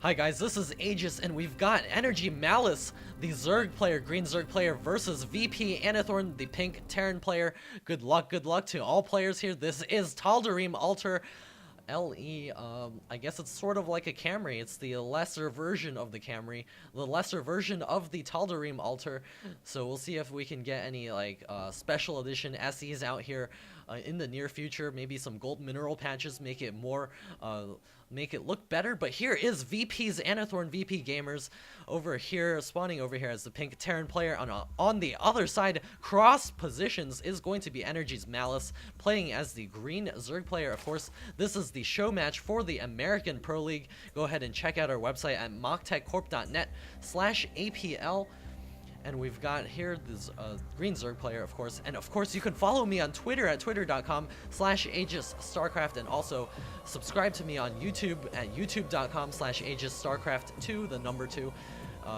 Hi guys, this is Aegis, and we've got NrG Malice, the Zerg player, green Zerg player, versus VP Anathorn, the pink Terran player. Good luck to all players here. This is Tal'Darim Alter. LE, I guess it's sort of like a Camry. It's the lesser version of the Camry, the lesser version of the Tal'Darim Alter. So we'll see if we can get any like special edition SEs out here in the near future. Maybe some gold mineral patches, make it more, make it look better. But here is VP's Anathorn, VP Gamers over here, spawning over here as the pink Terran player. On the other side, cross positions, is going to be NrG's Malice, playing as the green Zerg player. Of course, this is the show match for the American Pro League. Go ahead and check out our website at mocktechcorp.net/APL. And we've got here this green Zerg player, of course. And of course, you can follow me on Twitter at twitter.com/AegisStarcraft, and also subscribe to me on YouTube at youtube.com/AegisStarcraft2, the number 2.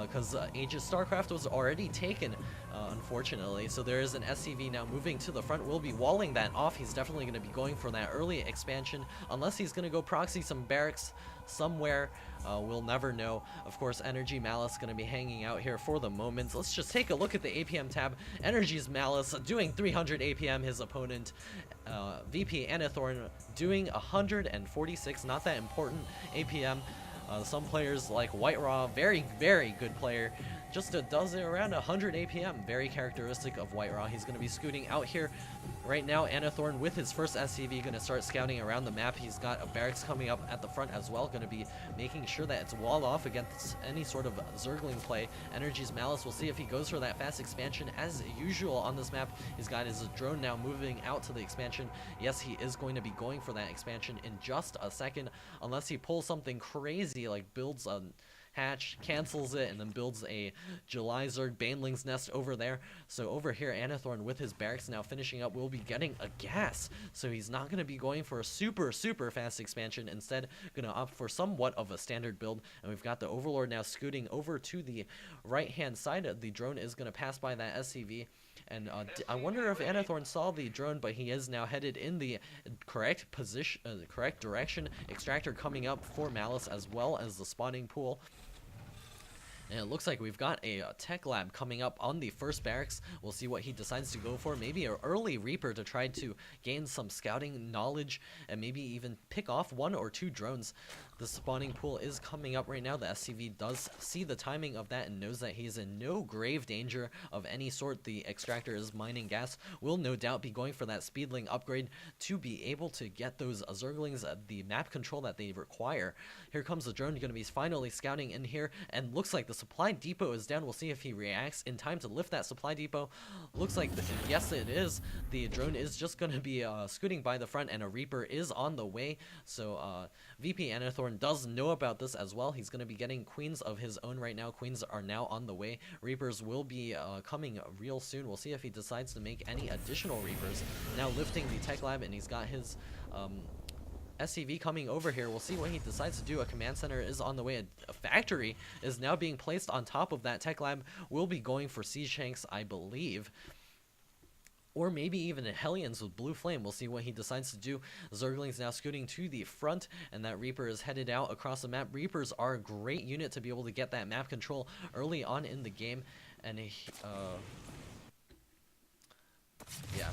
Because Aegis StarCraft was already taken, unfortunately. So there is an SCV now moving to the front. We'll be walling that off. He's definitely going to be going for that early expansion, unless he's going to go proxy some barracks somewhere. We'll never know. Of course, NrG Malice going to be hanging out here for the moment. Let's just take a look at the APM tab. NrG's Malice doing 300 APM. His opponent, VP Anathorn, doing 146. Not that important APM. Some players like White Raw, very good player, just does it around 100 APM. Very characteristic of White Raw. He's going to be scooting out here right now. Anathorn with his first SCV going to start scouting around the map. He's got a barracks coming up at the front as well, going to be making sure that it's walled off against any sort of Zergling play. NrG's Malice, we'll see if he goes for that fast expansion as usual on this map. He's got his drone now moving out to the expansion. Yes, he is going to be going for that expansion in just a second, unless he pulls something crazy like builds a hatch, cancels it, and then builds a July Zerg Baneling's Nest over there. So over here, Anathorn with his barracks now finishing up will be getting a gas. So he's not going to be going for a super fast expansion. Instead, going to opt for somewhat of a standard build. And we've got the Overlord now scooting over to the right-hand side. The drone is going to pass by that SCV. And I wonder if Anathorn saw the drone, but he is now headed in the correct position, correct direction. Extractor coming up for Malice, as well as the spawning pool. And it looks like we've got a tech lab coming up on the first barracks. We'll see what he decides to go for. Maybe an early Reaper to try to gain some scouting knowledge and maybe even pick off 1 or 2 drones. The spawning pool is coming up right now. The SCV does see the timing of that and knows that he's in no grave danger of any sort. The extractor is mining gas. Will no doubt be going for that speedling upgrade to be able to get those Zerglings the map control that they require. Here comes the drone, going to be finally scouting in here, and looks like the supply depot is down. We'll see if he reacts in time to lift that supply depot. Looks like, yes it is. The drone is just going to be scooting by the front, and a Reaper is on the way. So VP Anathorn does know about this as well. He's going to be getting queens of his own right now. Queens are now on the way. Reapers will be coming real soon. We'll see if he decides to make any additional Reapers. Now lifting the tech lab, and he's got his SCV coming over here. We'll see what he decides to do. A command center is on the way. A factory is now being placed on top of that tech lab. We'll be going for siege tanks, I believe. Or maybe even Hellions with Blue Flame. We'll see what he decides to do. Zerglings now scooting to the front, and that Reaper is headed out across the map. Reapers are a great unit to be able to get that map control early on in the game. And yeah.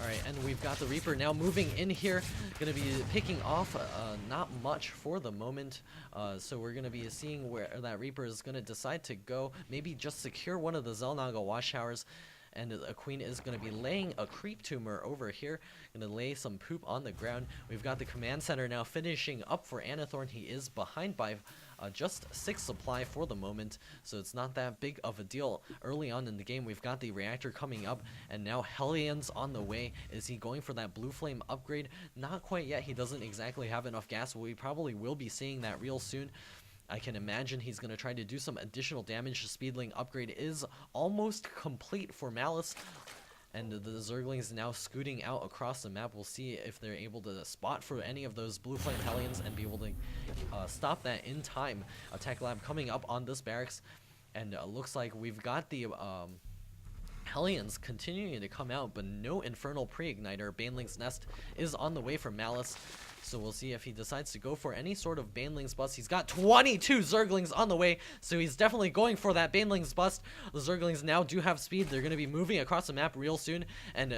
Alright, and we've got the Reaper now moving in here. Going to be picking off not much for the moment. So we're going to be seeing where that Reaper is going to decide to go. Maybe just secure one of the Xel'Naga watchtowers. And a queen is going to be laying a creep tumor over here. Going to lay some poop on the ground. We've got the command center now finishing up for Anathorn. He is behind by just 6 supply for the moment, so it's not that big of a deal. Early on in the game, we've got the reactor coming up, and now Hellions on the way. Is he going for that Blue Flame upgrade? Not quite yet. He doesn't exactly have enough gas, but we probably will be seeing that real soon. I can imagine he's going to try to do some additional damage. The Speedling upgrade is almost complete for Malice. And the Zerglings now scooting out across the map. We'll see if they're able to spot for any of those Blue Flame Hellions and be able to stop that in time. A tech lab coming up on this barracks. And looks like we've got the Hellions continuing to come out, but no Infernal Pre-Igniter. Baneling's Nest is on the way for Malice. So we'll see if he decides to go for any sort of Baneling's Bust. He's got 22 Zerglings on the way, so he's definitely going for that Baneling's Bust. The Zerglings now do have speed. They're going to be moving across the map real soon. And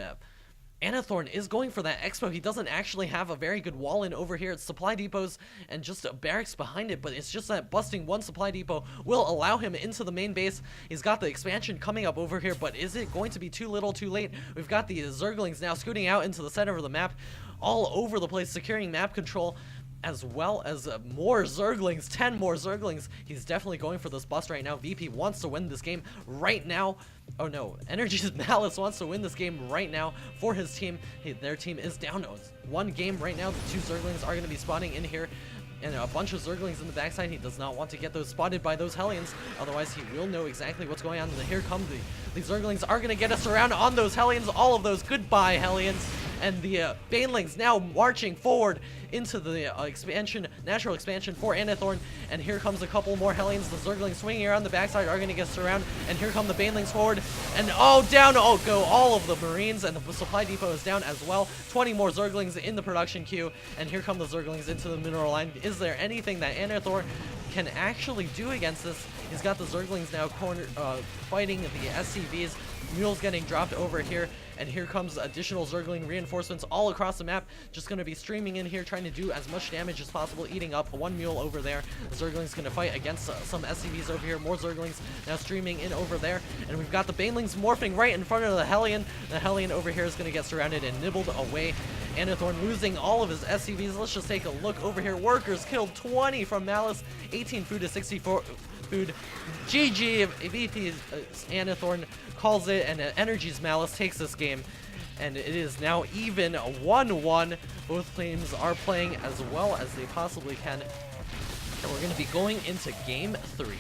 Anathorn is going for that Expo. He doesn't actually have a very good wall in over here. It's supply depots and just barracks behind it, but it's just that busting one supply depot will allow him into the main base. He's got the expansion coming up over here, but is it going to be too little too late? We've got the Zerglings now scooting out into the center of the map, all over the place, securing map control, as well as more Zerglings, 10 more Zerglings. He's definitely going for this bust right now. VP wants to win this game right now. Oh no, NrG's Malice wants to win this game right now for his team. Their team is down one game right now. The 2 Zerglings are going to be spawning in here, and a bunch of Zerglings in the backside. He does not want to get those spotted by those Hellions, otherwise he will know exactly what's going on. And here come the Zerglings are going to get us around on those Hellions, all of those. Goodbye, Hellions. And the Banelings now marching forward into the natural expansion for Anathorn. And here comes a couple more Hellions. The Zerglings swinging around the backside are going to get surrounded. And here come the Banelings forward. And down go all of the Marines. And the supply depot is down as well. 20 more Zerglings in the production queue. And here come the Zerglings into the mineral line. Is there anything that Anathorn can actually do against this? He's got the Zerglings now fighting the SCVs. Mules getting dropped over here, and here comes additional Zergling reinforcements all across the map. Just going to be streaming in here, trying to do as much damage as possible, eating up one mule over there. The Zergling's going to fight against some SCVs over here. More Zerglings now streaming in over there, and we've got the Banelings morphing right in front of the Hellion. The Hellion over here is going to get surrounded and nibbled away. Anathorn losing all of his SCVs. Let's just take a look over here. Workers killed 20 from Malice, 18 food to 64 food. GG. VP Anathorn calls it, and NrG's Malice takes this game, and it is now even 1-1. Both teams are playing as well as they possibly can, and we're going to be going into game 3.